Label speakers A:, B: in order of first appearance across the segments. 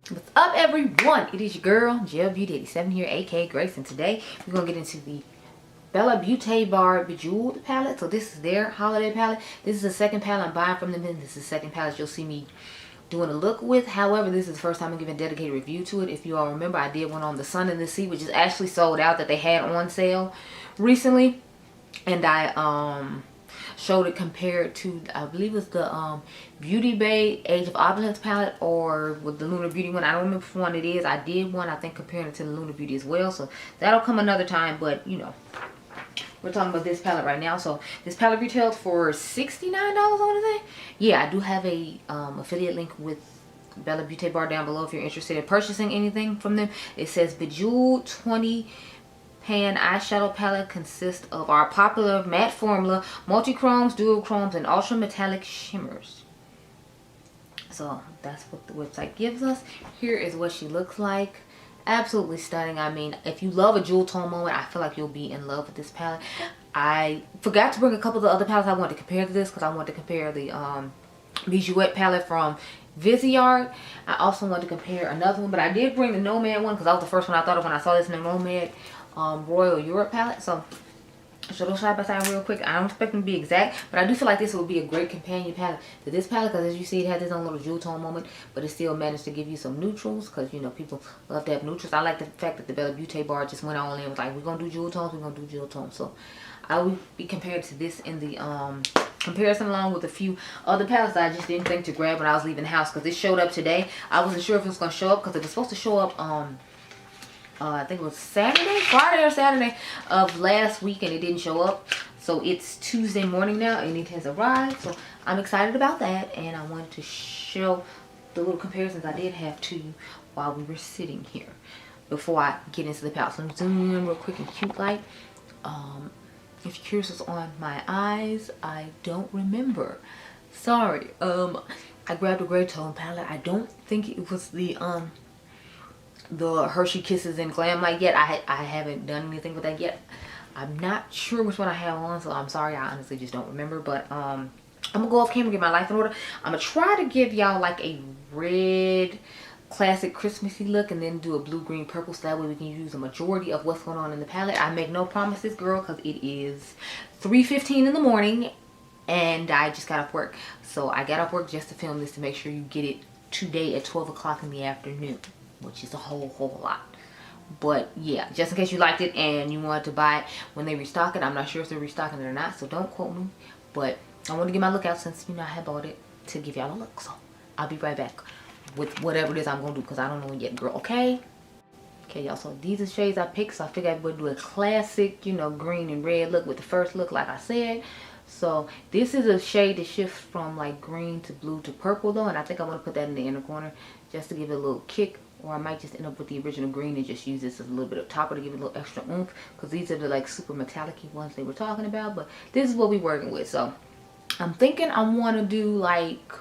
A: What's up, everyone? It is your girl GLBeauty 87 here, aka Grace, and today we're gonna get into the Beaute Bar Bejeweled palette. So this is their holiday palette. This is the second palette I'm buying from them, and this is the second palette you'll see me doing a look with. However, this is the first time I'm giving a dedicated review to it. If you all remember, I did one on the Sun and the Sea, which is actually sold out, that they had on sale recently, and I showed it compared to, I believe it's the Beauty Bay Age of Opulence palette, or with the Lunar Beauty one. I don't remember which one it is. I did one, I think, comparing it to the Lunar Beauty as well, so that'll come another time. But you know, we're talking about this palette right now. So this palette retails for $69, I want to say. Yeah, I do have a affiliate link with Beaute Bar down below if you're interested in purchasing anything from them. It says Bejeweled 20 pan eyeshadow palette consists of our popular matte formula, multi-chromes, dual chromes, and ultra metallic shimmers. So that's what the website gives us. Here is what she looks like. Absolutely stunning. I mean, if you love a jewel tone moment, I feel like you'll be in love with this palette. I forgot to bring a couple of the other palettes I wanted to compare to this, because I wanted to compare the Bejeweled palette from Viseart. I also wanted to compare another one, but I did bring the Nomad one because that was the first one I thought of when I saw this in the Nomad Royal Europe palette. So those side by side real quick. I don't expect them to be exact, but I do feel like this would be a great companion palette to this palette, because as you see, it has its own little jewel tone moment, but it still managed to give you some neutrals, because you know people love to have neutrals. I like the fact that the Beaute Bar just went all in and was like, we're gonna do jewel tones, we're gonna do jewel tones. So I will be compared to this in the comparison, along with a few other palettes that I just didn't think to grab when I was leaving the house, because this showed up today. I wasn't sure if it was gonna show up because it was supposed to show up I think it was Friday or Saturday of last week, and it didn't show up. So it's Tuesday morning now and it has arrived. So I'm excited about that, and I wanted to show the little comparisons I did have to you while we were sitting here before I get into the palette. So let me zoom in real quick and cute light. If you're curious what's on my eyes, I don't remember. Sorry. I grabbed a gray tone palette. I don't think it was the Hershey Kisses and Glam Light yet. I haven't done anything with that yet. I'm not sure which one I have on, so I'm sorry, I honestly just don't remember. But I'm gonna go off camera and get my life in order. I'm gonna try to give y'all like a red classic Christmassy look, and then do a blue, green, purple, so that way we can use a majority of what's going on in the palette. I make no promises, girl, because it is 3:15 in the morning and I just got off work. So I got off work just to film this, to make sure you get it today at 12 o'clock in the afternoon, which is a whole lot. But yeah, just in case you liked it and you wanted to buy it when they restock it. I'm not sure if they're restocking it or not, so don't quote me, but I want to get my look out, since you know I had bought it, to give y'all a look. So I'll be right back with whatever it is I'm gonna do, because I don't know yet, girl. Okay, y'all, so these are shades I picked, so I figured I would do a classic, you know, green and red look with the first look, like I said. So this is a shade that shifts from like green to blue to purple though, and I think I want to put that in the inner corner just to give it a little kick. Or I might just end up with the original green and just use this as a little bit of topper to give it a little extra oomph, because these are the like super metallic-y ones they were talking about. But this is what we're working with. So I'm thinking I want to do like,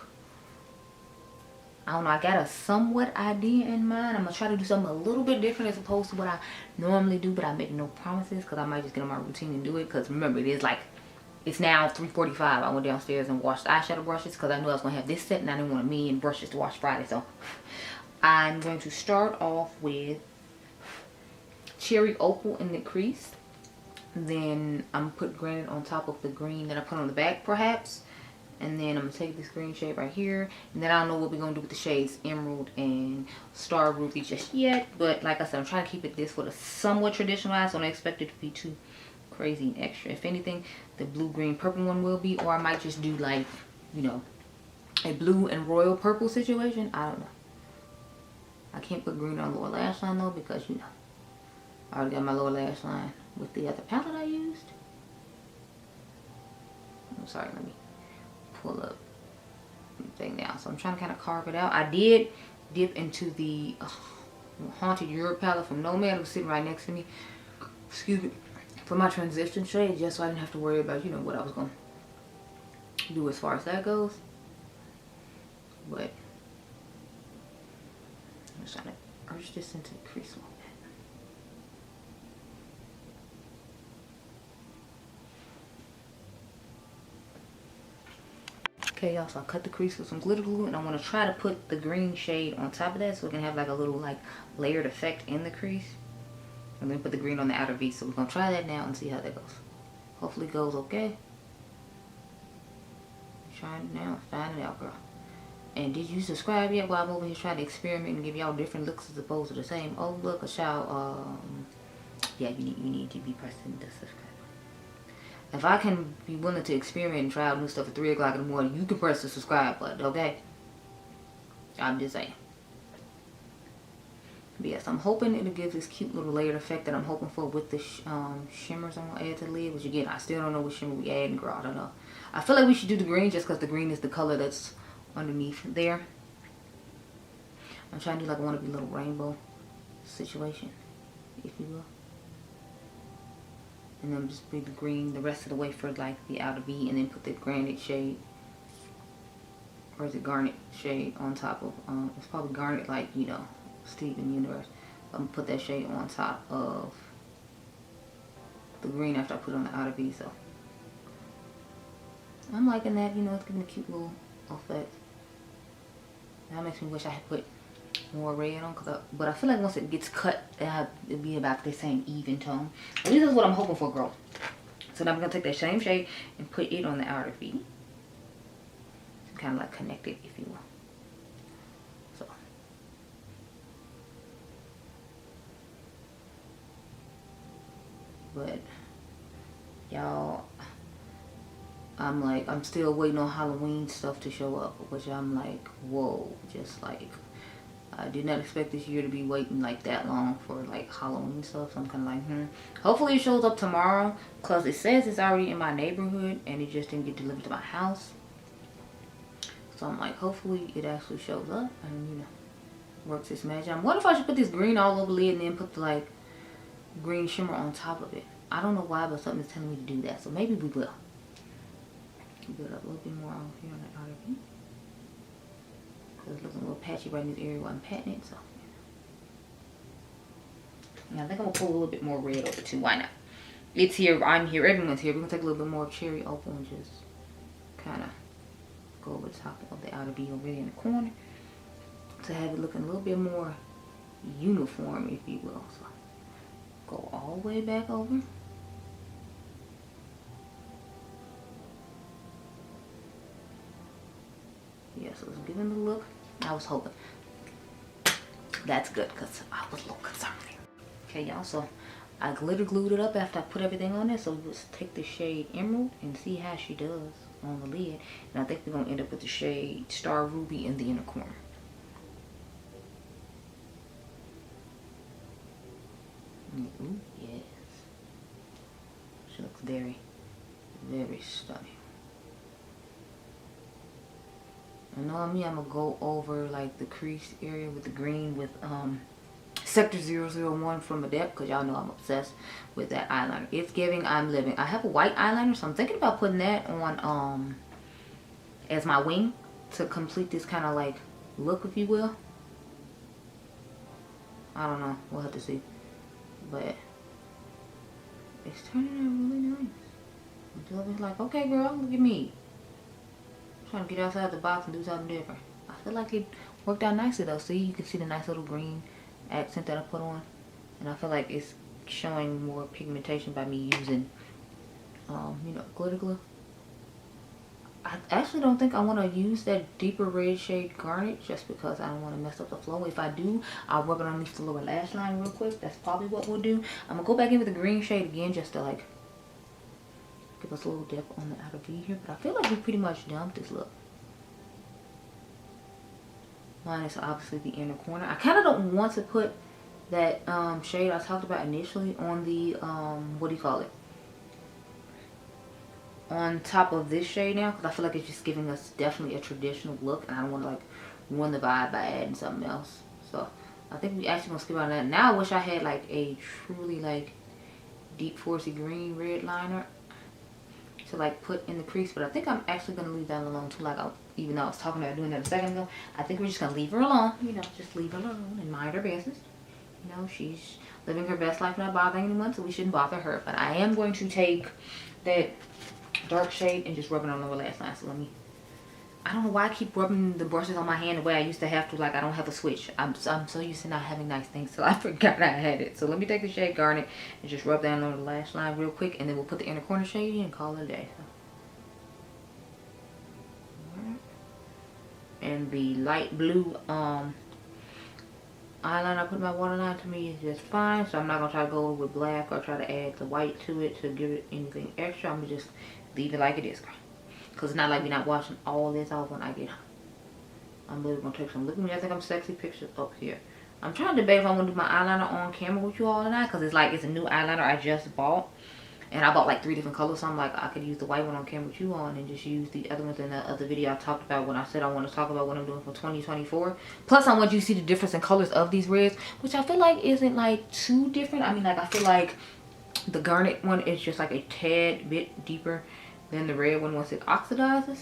A: I don't know, I got a somewhat idea in mind. I'm gonna try to do something a little bit different as opposed to what I normally do, but I make no promises, because I might just get on my routine and do it. Because remember, it is like, it's now 3:45. I went downstairs and washed the eyeshadow brushes because I knew I was gonna have this set, and I didn't want me and brushes to wash Friday. So I'm going to start off with Cherry Opal in the crease. Then I'm gonna put granite on top of the green that I put on the back, perhaps. And then I'm gonna take this green shade right here. And then I don't know what we're gonna do with the shades Emerald and Star Ruby just yet. But like I said, I'm trying to keep it this with a somewhat traditional eye, so I don't expect it to be too crazy and extra. If anything, the blue, green, purple one will be, or I might just do like, you know, a blue and royal purple situation. I don't know. I can't put green on lower lash line though, because you know, I already got my lower lash line with the other palette I used. I'm sorry, let me pull up the thing now. So I'm trying to kind of carve it out. I did dip into the Haunted Europe palette from Nomad. It was sitting right next to me, excuse me, for my transition shade, just so I didn't have to worry about, you know, what I was going to do as far as that goes. But I'm just trying to urge this into the crease a little bit. Okay, y'all, so I cut the crease with some glitter glue, and I want to try to put the green shade on top of that so we can have like a little like layered effect in the crease. And then put the green on the outer V. So we're going to try that now and see how that goes. Hopefully it goes okay. Trying it now, find it out, girl. And did you subscribe yet while I'm over here trying to experiment and give y'all different looks as opposed to the same? Oh, look, a shout. Yeah, you need to be pressing the subscribe. If I can be willing to experiment and try out new stuff at 3 o'clock in the morning, you can press the subscribe button, okay? I'm just saying. But yes, I'm hoping it'll give this cute little layered effect that I'm hoping for with the shimmers I'm going to add to the lid. Which again, I still don't know what shimmer we add, and girl, I don't know. I feel like we should do the green just because the green is the color that's underneath there. I'm trying to do like a wannabe little rainbow situation, if you will. And then just bring the green the rest of the way for like the outer V, and then put the granite shade, or is it garnet shade on top of, it's probably garnet, like, you know, Steven Universe. I'm gonna put that shade on top of the green after I put it on the outer V. So I'm liking that, you know, it's giving a cute little effect. That makes me wish I had put more red on, but I feel like once it gets cut, it'll be about the same even tone. At least that's what I'm hoping for, girl. So now I'm gonna take that same shade and put it on the outer V. Kind of like connect it, if you will. So but y'all, I'm still waiting on Halloween stuff to show up, which I'm like, whoa, just like, I did not expect this year to be waiting like that long for like Halloween stuff. So I'm kind of like, hopefully it shows up tomorrow, because it says it's already in my neighborhood and it just didn't get delivered to my house. So I'm like, hopefully it actually shows up and, you know, works its magic. I'm wondering if I should put this green all over the lid and then put the like green shimmer on top of it. I don't know why, but something's telling me to do that. So maybe we will. Build up a little bit more on here on the outer V. It's looking a little patchy right in this area while I'm patting it. So yeah, I think I'm gonna pull a little bit more red over too. Why not? It's here, I'm here, everyone's here. We're gonna take a little bit more of Cherry Opal and just kind of go over the top of the outer V over there in the corner to have it looking a little bit more uniform, if you will. So go all the way back over. Yeah, so it's giving the look I was hoping. That's good, because I was a little concerned there. Okay, y'all, so I glitter glued it up after I put everything on there. So let's take the shade Emerald and see how she does on the lid. And I think we're going to end up with the shade Star Ruby in the inner corner. Ooh, yes. She looks very, very stunning. And on me, I'm going to go over like the crease area with the green with Sector 001 from Adept, because y'all know I'm obsessed with that eyeliner. It's giving I'm living. I have a white eyeliner, so I'm thinking about putting that on as my wing to complete this kind of like look, if you will. I don't know. We'll have to see. But it's turning out really nice. Until it's like, okay, girl, look at me. Trying to get outside the box and do something different. I feel like it worked out nicely though. See, you can see the nice little green accent that I put on, and I feel like it's showing more pigmentation by me using you know, glitter glue. I actually don't think I want to use that deeper red shade garnet, just because I don't want to mess up the flow. If I do, I'll rub it underneath the lower lash line real quick. That's probably what we'll do. I'm gonna go back in with the green shade again just to like give us a little depth on the outer V here, but I feel like we pretty much done with this look. Minus obviously the inner corner. I kind of don't want to put that shade I talked about initially on the what do you call it, on top of this shade now, because I feel like it's just giving us definitely a traditional look, and I don't want to like ruin the vibe by adding something else. So I think we actually gonna skip on that. Now I wish I had like a truly like deep forestry green red liner to like put in the crease, but I think I'm actually gonna leave that alone too. Like, even though I was talking about doing that a second ago, I think we're just gonna leave her alone. You know, just leave her alone and mind her business. You know, she's living her best life, not bothering anyone, so we shouldn't bother her. But I am going to take that dark shade and just rub it on the lower lash line. So let me I don't know why I keep rubbing the brushes on my hand the way I used to have to. Like, I don't have a switch. I'm so used to not having nice things till I forgot I had it. So let me take the shade Garnet and just rub down on the lash line real quick, and then we'll put the inner corner shade in and call it a day. And the light blue eyeliner I put in my waterline, to me is just fine. So I'm not gonna try to go with black or try to add the white to it to give it anything extra. I'm gonna just leave it like it is, girl. Cause it's not like we're not washing all this off when I get home. I'm literally gonna take some look at me, I think I'm sexy pictures up here. I'm trying to debate if I want to do my eyeliner on camera with you all tonight, because it's like it's a new eyeliner I just bought. And I bought like 3 different colors, so I'm like, I could use the white one on camera with you on and just use the other ones in the other video I talked about when I said I want to talk about what I'm doing for 2024. Plus, I want you to see the difference in colors of these reds, which I feel like isn't like too different. I mean, like, I feel like the Garnet one is just like a tad bit deeper than the red one once it oxidizes.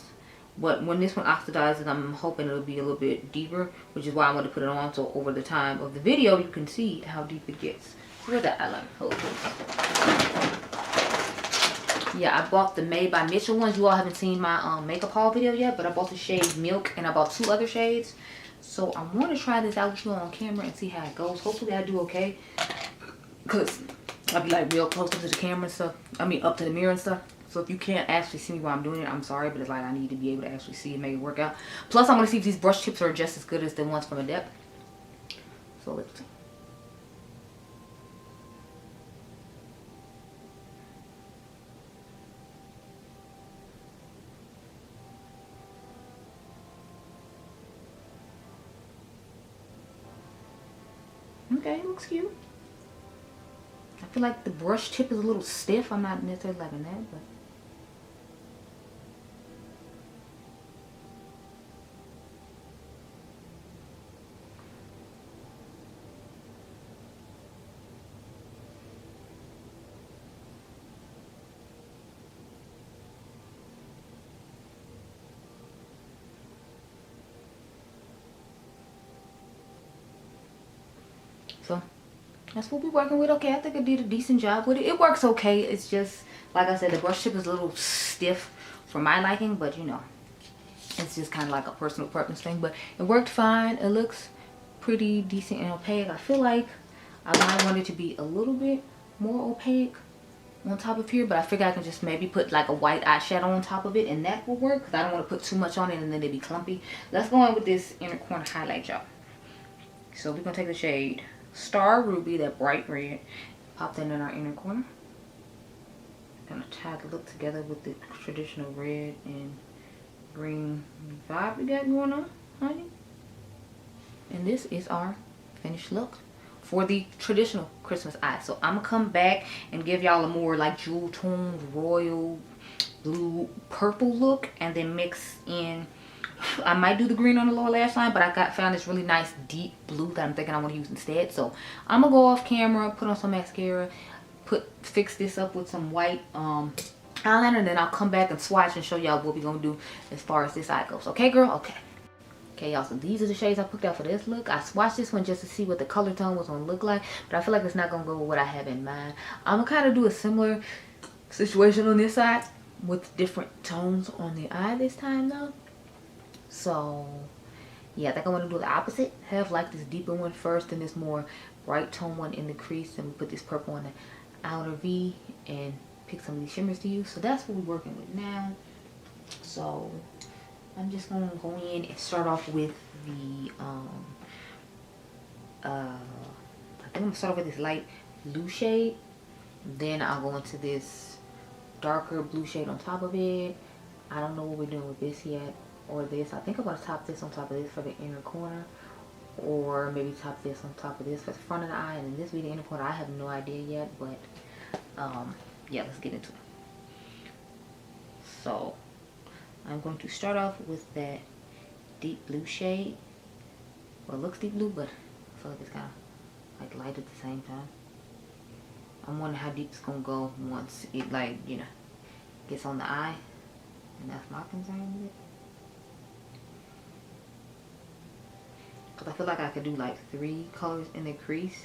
A: But when this one oxidizes, I'm hoping it'll be a little bit deeper, which is why I want to put it on, so over the time of the video you can see how deep it gets. Where's that eyeliner? Hold on. Yeah, I bought the Made by Mitchell ones. You all haven't seen my makeup haul video yet, but I bought the shade Milk and I bought 2 other shades. So I want to try this out with you on camera and see how it goes. Hopefully I do okay, because I'll be like real close to the camera and stuff. I mean, up to the mirror and stuff. So if you can't actually see me while I'm doing it, I'm sorry, but it's like I need to be able to actually see and make it work out. Plus, I'm going to see if these brush tips are just as good as the ones from Adept. So let's see. Okay, looks cute. I feel like the brush tip is a little stiff. I'm not necessarily liking that, but so that's what we're working with. Okay, I think I did a decent job with it. It works okay. It's just, like I said, the brush tip is a little stiff for my liking, but you know, it's just kind of like a personal preference thing. But it worked fine. It looks pretty decent and opaque. I feel like I might want it to be a little bit more opaque on top of here, but I figure I can just maybe put like a white eyeshadow on top of it, and that will work, because I don't want to put too much on it and then it'd be clumpy. Let's go in with this inner corner highlight, y'all. So we're gonna take the shade Star Ruby, that bright red, pop that in our inner corner. Gonna tie the look together with the traditional red and green vibe we got going on, honey. And this is our finished look for the traditional Christmas eye. So I'm gonna come back and give y'all a more like jewel toned royal blue purple look, and then mix in, I might do the green on the lower lash line, but I found this really nice deep blue that I'm thinking I want to use instead. So I'm gonna go off camera, put on some mascara, fix this up with some white eyeliner, and then I'll come back and swatch and show y'all what we're gonna do as far as this eye goes. Okay, girl? Okay. Okay, y'all, so these are the shades I picked out for this look. I swatched this one just to see what the color tone was gonna look like, but I feel like it's not gonna go with what I have in mind. I'm gonna kind of do a similar situation on this side with different tones on the eye this time though. So yeah, I think I want to do the opposite. Have like this deeper one first, then this more bright tone one in the crease, and we put this purple on the outer V and pick some of these shimmers to use. So that's what we're working with now. So I'm just gonna go in and start off with the I think I'm gonna start off with this light blue shade, then I'll go into this darker blue shade on top of it. I don't know what we're doing with this yet, or this. I think I'm gonna top this on top of this for the inner corner, or maybe top this on top of this for the front of the eye, and then this will be the inner corner. I have no idea yet, but yeah, let's get into it. So I'm going to start off with that deep blue shade. Well, it looks deep blue, but I feel like it's kind of like light at the same time. I'm wondering how deep it's gonna go once it, like, you know, gets on the eye, and that's my concern with it. Because I feel like I could do like 3 colors in the crease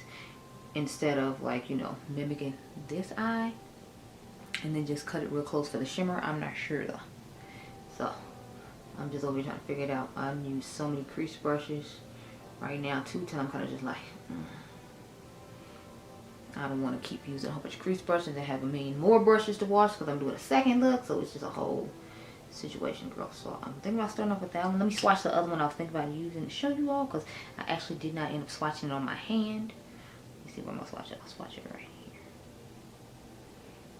A: instead of, like, you know, mimicking this eye and then just cut it real close for the shimmer. I'm not sure though. So I'm just over here trying to figure it out. I've used so many crease brushes right now too, till I'm kind of just like, I don't want to keep using a whole bunch of crease brushes and have a million more brushes to wash because I'm doing a second look. So it's just a whole situation, girl. So I'm thinking about starting off with that one. Let me swatch the other one I was thinking about using to show you all, because I actually did not end up swatching it on my hand. Let me see where I'm gonna swatch it. I'll swatch it right here.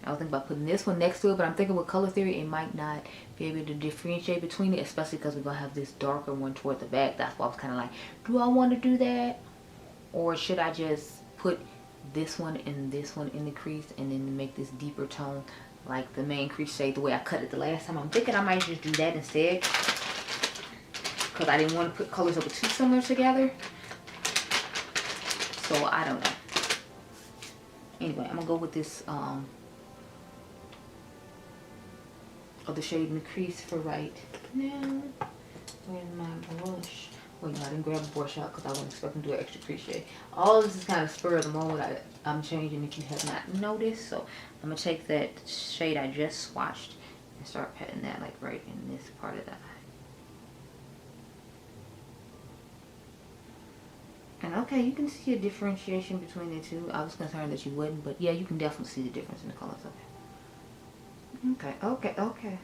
A: I was thinking about putting this one next to it, but I'm thinking with color theory it might not be able to differentiate between it, especially because we're gonna have this darker one toward the back. That's why I was kind of like, do I want to do that, or should I just put this one and this one in the crease and then make this deeper tone like the main crease shade the way I cut it the last time? I'm thinking I might just do that instead, because I didn't want to put colors that were too similar together. So I don't know. Anyway, I'm gonna go with this other shade in the crease for right now. Where's my brush? Wait, no, I didn't grab a brush out because I wasn't expecting to do an extra crease shade. All this is kind of spur of the moment. I'm changing if you have not noticed. So I'm going to take that shade I just swatched and start patting that like right in this part of the eye. And okay, you can see a differentiation between the two. I was concerned that you wouldn't, but yeah, you can definitely see the difference in the colors of it. Okay.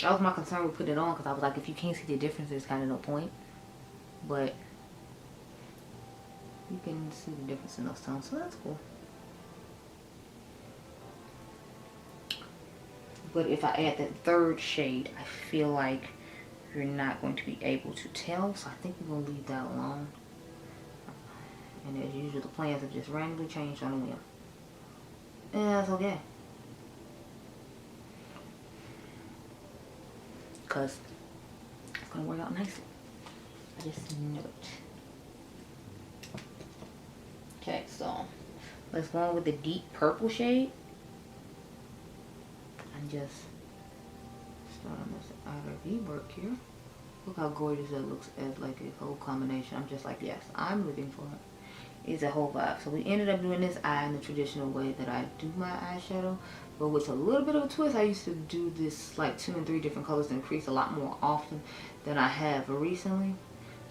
A: That was my concern with putting it on, because I was like, if you can't see the difference, there's kind of no point. But you can see the difference in those tones, so that's cool. But if I add that third shade, I feel like you're not going to be able to tell, so I think we're going to leave that alone. And as usual, the plans have just randomly changed on a whim. And that's okay, because it's going to work out nicely. I just know it. Okay, so let's go on with the deep purple shade. And just start on this outer V work here. Look how gorgeous that looks as like a whole combination. I'm just like, yes, I'm living for it. It's a whole vibe. So we ended up doing this eye in the traditional way that I do my eyeshadow, but with a little bit of a twist. I used to do this like 2 and 3 different colors in the crease a lot more often than I have recently,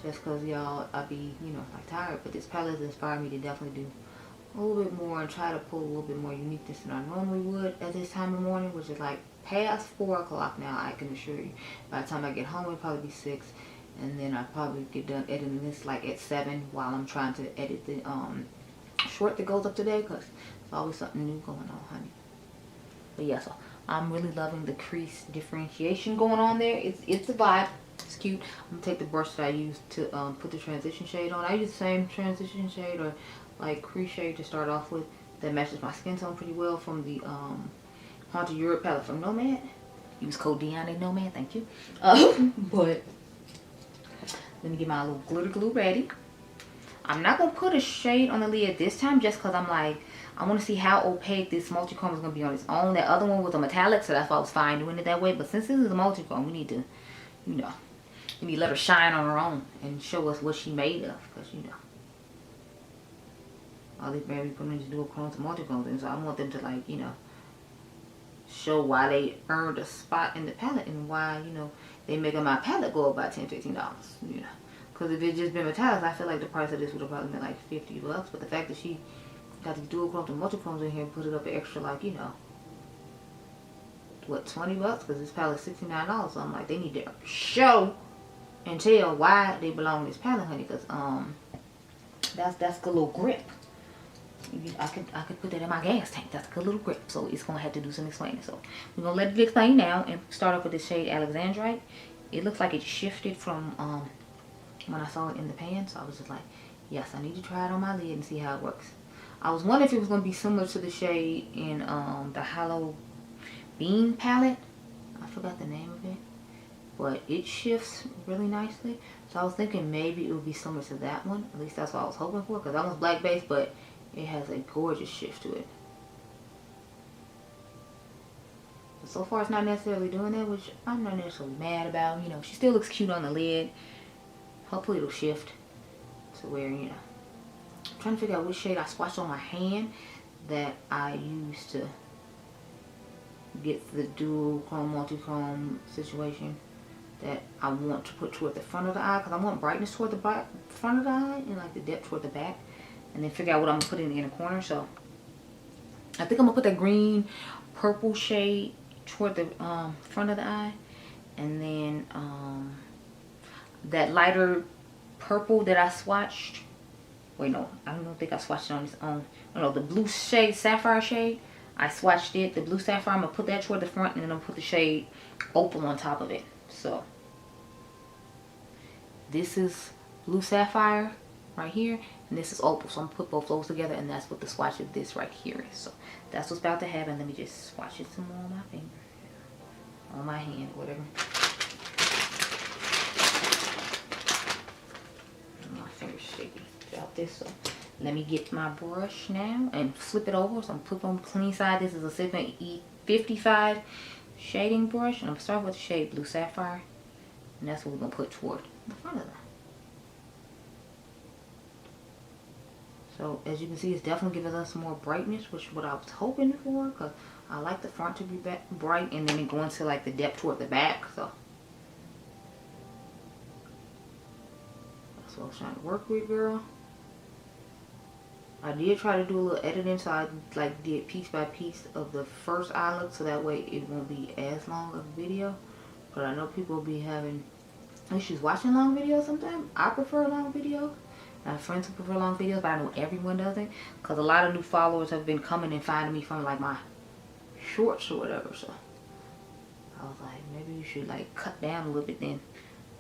A: just because y'all, I be, you know, like tired. But this palette has inspired me to definitely do a little bit more and try to pull a little bit more uniqueness than I normally would at this time of morning, which is like past 4 o'clock now, I can assure you. By the time I get home, it'll probably be 6, and then I probably get done editing this like at 7 while I'm trying to edit the short that goes up today, because there's always something new going on, honey. But yeah, so I'm really loving the crease differentiation going on there. It's a vibe. It's cute. I'm gonna take the brush that I used to put the transition shade on. I use the same transition shade or like crease shade to start off with that matches my skin tone pretty well from the Haunted Europe palette from Nomad. Use code Nomad, thank you. But let me get my little glitter glue ready. I'm not gonna put a shade on the lid this time, just because I'm like, I want to see how opaque this multi-chrome is gonna be on its own. That other one was a metallic, so that's why I was fine doing it that way. But since this is a multi-chrome, we need to, you know, we need to let her shine on her own and show us what she made of, because you know, all these baby putting these dual chromes and multi-chromes in, so I want them to, like, you know, show why they earned a spot in the palette and why, you know, they making my palette go up by $10-15, you know. Because if it just been metallics, I feel like the price of this would have probably been like $50. But the fact that she got these dual chromes and multi-chromes in here and put it up an extra, like, you know, what, $20? Because this palette's $69. So I'm like, they need to show and tell why they belong in this palette, honey. Because that's a good little grip. I could put that in my gas tank. That's a good little grip. So it's gonna have to do some explaining. So we're gonna let it explain now and start off with this shade Alexandrite. It looks like it shifted from when I saw it in the pan. So I was just like, yes, I need to try it on my lid and see how it works. I was wondering if it was gonna be similar to the shade in the Hollow Bean palette. I forgot the name of it, but it shifts really nicely. So I was thinking maybe it would be similar to that one. At least that's what I was hoping for, because that one's black based, but it has a gorgeous shift to it. But so far it's not necessarily doing that, which I'm not necessarily mad about. You know, she still looks cute on the lid. Hopefully it'll shift to where, you know. I'm trying to figure out which shade I swatched on my hand that I used to get the dual chrome, multi-chrome situation that I want to put toward the front of the eye, because I want brightness toward the front of the eye and like the depth toward the back, and then figure out what I'm gonna put in the inner corner. So I think I'm gonna put that green purple shade toward the front of the eye, and then that lighter purple that I swatched. Wait, no, I don't think I swatched it on its own. No, the blue shade, sapphire shade, I swatched it. The blue sapphire, I'm gonna put that toward the front, and then I'm gonna put the shade opal on top of it. So this is blue sapphire right here, and this is opal. So I'm gonna put both those together, and that's what the swatch of this right here is. So that's what's about to happen. Let me just swatch it some more on my finger, on my hand, whatever. My finger's shaky about this, so let me get my brush now and flip it over. So I'm put on the clean side. This is a Sigma E55 shading brush, and I'm starting with the shade Blue Sapphire, and that's what we're gonna put toward the front of that. So as you can see, it's definitely giving us more brightness, which is what I was hoping for, because I like the front to be bright, and then it go into like the depth toward the back. So that's what I was trying to work with, girl. I did try to do a little editing, so I like did piece by piece of the first eye look, so that way it won't be as long of a video. But I know people will be having issues watching long videos sometimes. I prefer long videos. I have friends who prefer long videos, but I know everyone doesn't, because a lot of new followers have been coming and finding me from like my shorts or whatever. So I was like, maybe you should like cut down a little bit then,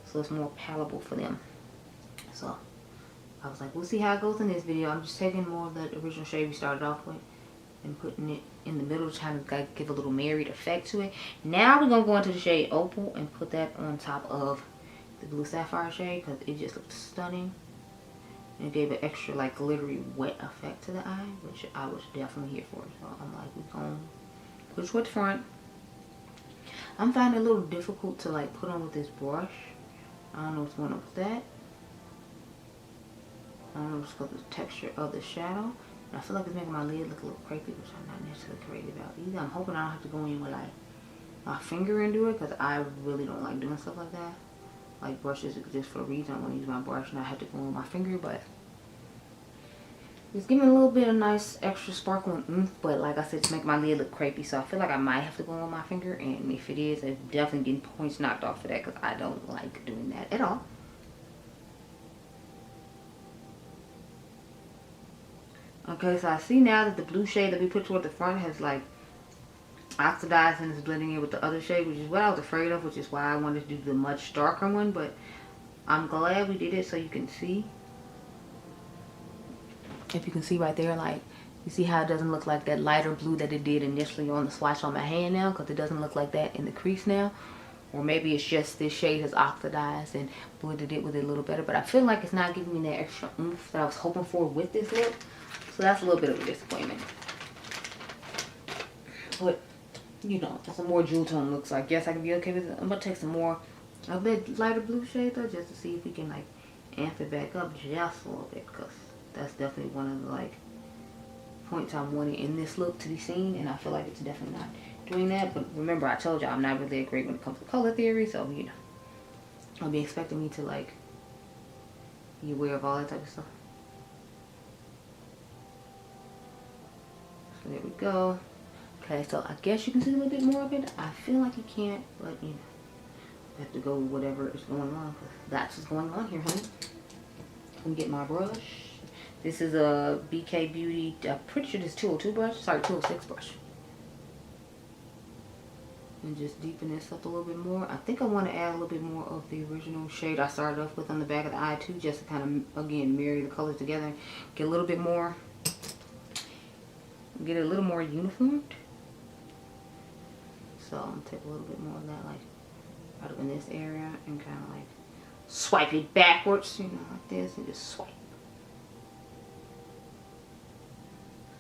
A: so it's more palatable for them. So I was like, we'll see how it goes in this video. I'm just taking more of the original shade we started off with and putting it in the middle, trying to like give a little married effect to it. Now we're going to go into the shade Opal and put that on top of the Blue Sapphire shade, because it just looked stunning. And it gave an extra like glittery wet effect to the eye, which I was definitely here for. So I'm like, we're going to put it toward the front. I'm finding it a little difficult to like put on with this brush. I don't know what's going on with that. I don't know if it's because of the texture of the shadow. And I feel like it's making my lid look a little crepey, which I'm not necessarily crazy about either. I'm hoping I don't have to go in with like my finger and do it, because I really don't like doing stuff like that. Like brushes exist for a reason. I want to use my brush and I have to go in with my finger, but it's giving a little bit of nice extra sparkle and oomph. But like I said, it's making my lid look crepey, so I feel like I might have to go in with my finger. And if it is, I'm definitely getting points knocked off for that, because I don't like doing that at all. Okay, so I see now that the blue shade that we put toward the front has like oxidized and is blending in with the other shade, which is what I was afraid of, which is why I wanted to do the much darker one. But I'm glad we did it, so you can see. If you can see right there, like, you see how it doesn't look like that lighter blue that it did initially on the swatch on my hand now, because it doesn't look like that in the crease now. Or maybe it's just this shade has oxidized and blended it with it a little better. But I feel like it's not giving me that extra oomph that I was hoping for with this look. So that's a little bit of a disappointment. But, you know, it's a more jewel tone looks like. Yes, I can be okay with it. I'm going to take some more of that lighter blue shade though, just to see if we can like amp it back up just a little bit. Because that's definitely one of the like points I'm wanting in this look to be seen. And I feel like it's definitely not doing that. But remember, I told y'all I'm not really great when it comes to color theory. So, you know, I'll be expecting me to like be aware of all that type of stuff. So there we go. Okay, so I guess you can see a little bit more of it. I feel like you can't, but you know, you have to go with whatever is going on, because that's what's going on here, honey. Let me get my brush. This is a BK Beauty, I'm pretty sure this is 202 brush, sorry, 206 brush. And just deepen this up a little bit more. I think I want to add a little bit more of the original shade I started off with on the back of the eye too, just to kind of, again, marry the colors together. Get a little bit more, get it a little more uniformed. So I'm gonna take a little bit more of that, like out of in this area, and kind of like swipe it backwards, you know, like this, and just swipe.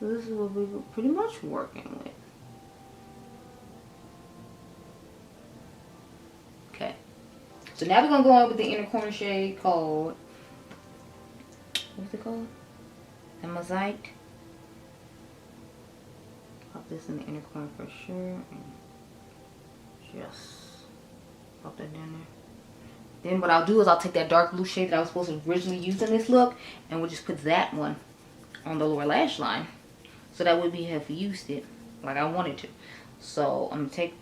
A: So this is what we were pretty much working with. Okay. So now we're gonna go on with the inner corner shade called, what's it called? The Mosaic. Pop this in the inner corner for sure. And Just pop that down there. Then what I'll do is I'll take that dark blue shade that I was supposed to originally use in this look, and we'll just put that one on the lower lash line, so that way we have used it like I wanted to. So I'm gonna take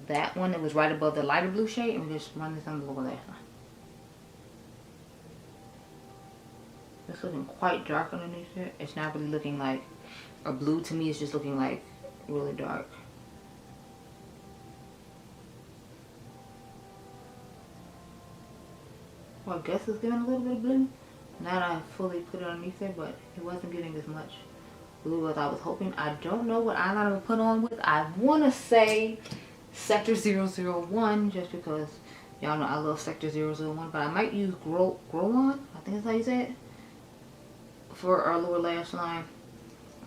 A: that one that was right above the lighter blue shade, and we'll just run this on the lower lash line. It's looking quite dark underneath it. It's not really looking like a blue to me. It's just looking like really dark. Well, I guess it's giving a little bit of blue. Now that I fully put it underneath there, but it wasn't getting as much blue as I was hoping. I don't know what eyeliner to put on with. I want to say Sector 001, just because y'all know I love Sector 001, but I might use Grow On, I think that's how you say it, for our lower lash line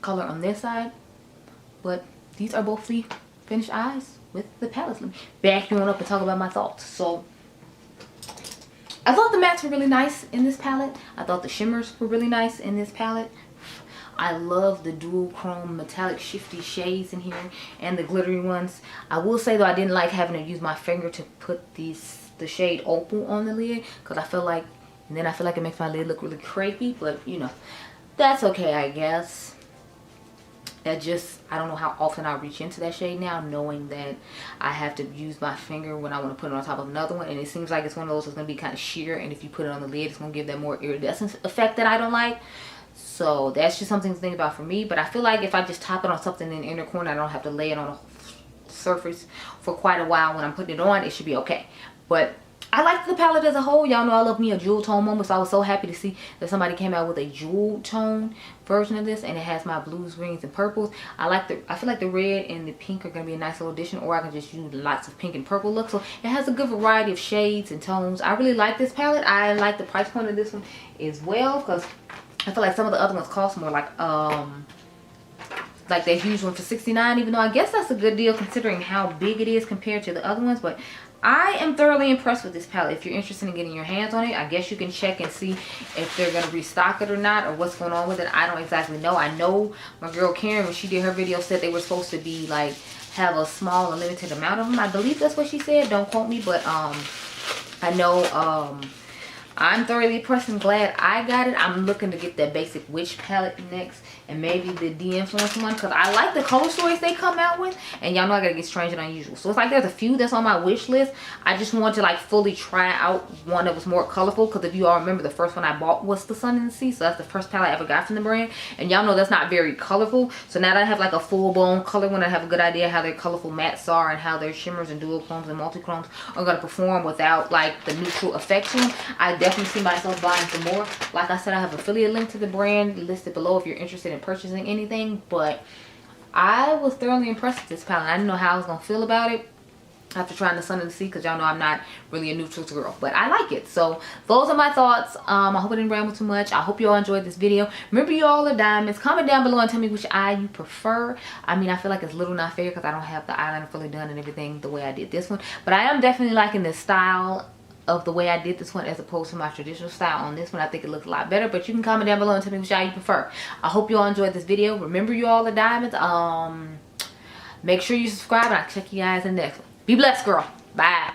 A: color on this side. But these are both the finished eyes with the palettes. Let me back you on up and talk about my thoughts. So I thought the mattes were really nice in this palette. I thought the shimmers were really nice in this palette. I love the dual chrome metallic shifty shades in here and the glittery ones. I will say though, I didn't like having to use my finger to put the shade Opal on the lid, because I feel like it makes my lid look really crepey, but you know, that's okay, I guess. I don't know how often I reach into that shade now, knowing that I have to use my finger when I want to put it on top of another one, and it seems like it's one of those that's going to be kind of sheer, and if you put it on the lid, it's going to give that more iridescent effect that I don't like. So that's just something to think about for me. But I feel like if I just top it on something in the inner corner, I don't have to lay it on a surface for quite a while. When I'm putting it on, it should be okay. But I like the palette as a whole. Y'all know I love me a jewel tone moment, so I was so happy to see that somebody came out with a jewel tone version of this, and it has my blues, greens, and purples. I feel like the red and the pink are gonna be a nice little addition, or I can just use lots of pink and purple looks. So it has a good variety of shades and tones. I really like this palette. I like the price point of this one as well, because I feel like some of the other ones cost more, like that huge one for $69, even though I guess that's a good deal considering how big it is compared to the other ones. But I am thoroughly impressed with this palette. If you're interested in getting your hands on it, I guess you can check and see if they're going to restock it or not, or what's going on with it. I don't exactly know. I know my girl Karen, when she did her video, said they were supposed to be like have a small and limited amount of them. I believe that's what she said. Don't quote me, but I know I'm thoroughly impressed and glad I got it. I'm looking to get that basic witch palette next, and maybe the de-influence one, because I like the color stories they come out with, and y'all know I gotta get Strange and Unusual. So it's like there's a few that's on my wish list. I just want to like fully try out one that was more colorful, because if you all remember, the first one I bought was the Sun and the Sea, so that's the first palette I ever got from the brand, and y'all know that's not very colorful. So now that I have like a full-blown color one, I have a good idea how their colorful mattes are and how their shimmers and dual chromes and multi-chromes are gonna perform without like the neutral effect to them. I definitely see myself buying some more. Like I said, I have an affiliate link to the brand listed below if you're interested in purchasing anything. But I was thoroughly impressed with this palette. I didn't know how I was gonna feel about it after trying the Sun and the Sea, because y'all know I'm not really a neutrals girl, but I like it. So those are my thoughts. I hope I didn't ramble too much. I hope you all enjoyed this video. Remember, you all are diamonds. Comment down below and tell me which eye you prefer. I mean, I feel like it's a little not fair because I don't have the eyeliner fully done and everything the way I did this one, but I am definitely liking this style of the way I did this one as opposed to my traditional style on this one. I think it looks a lot better, but you can comment down below and tell me which eye you prefer. I hope you all enjoyed this video. Remember, you all are diamonds. Make sure you subscribe, and I'll check you guys in the next one. Be blessed, girl. Bye.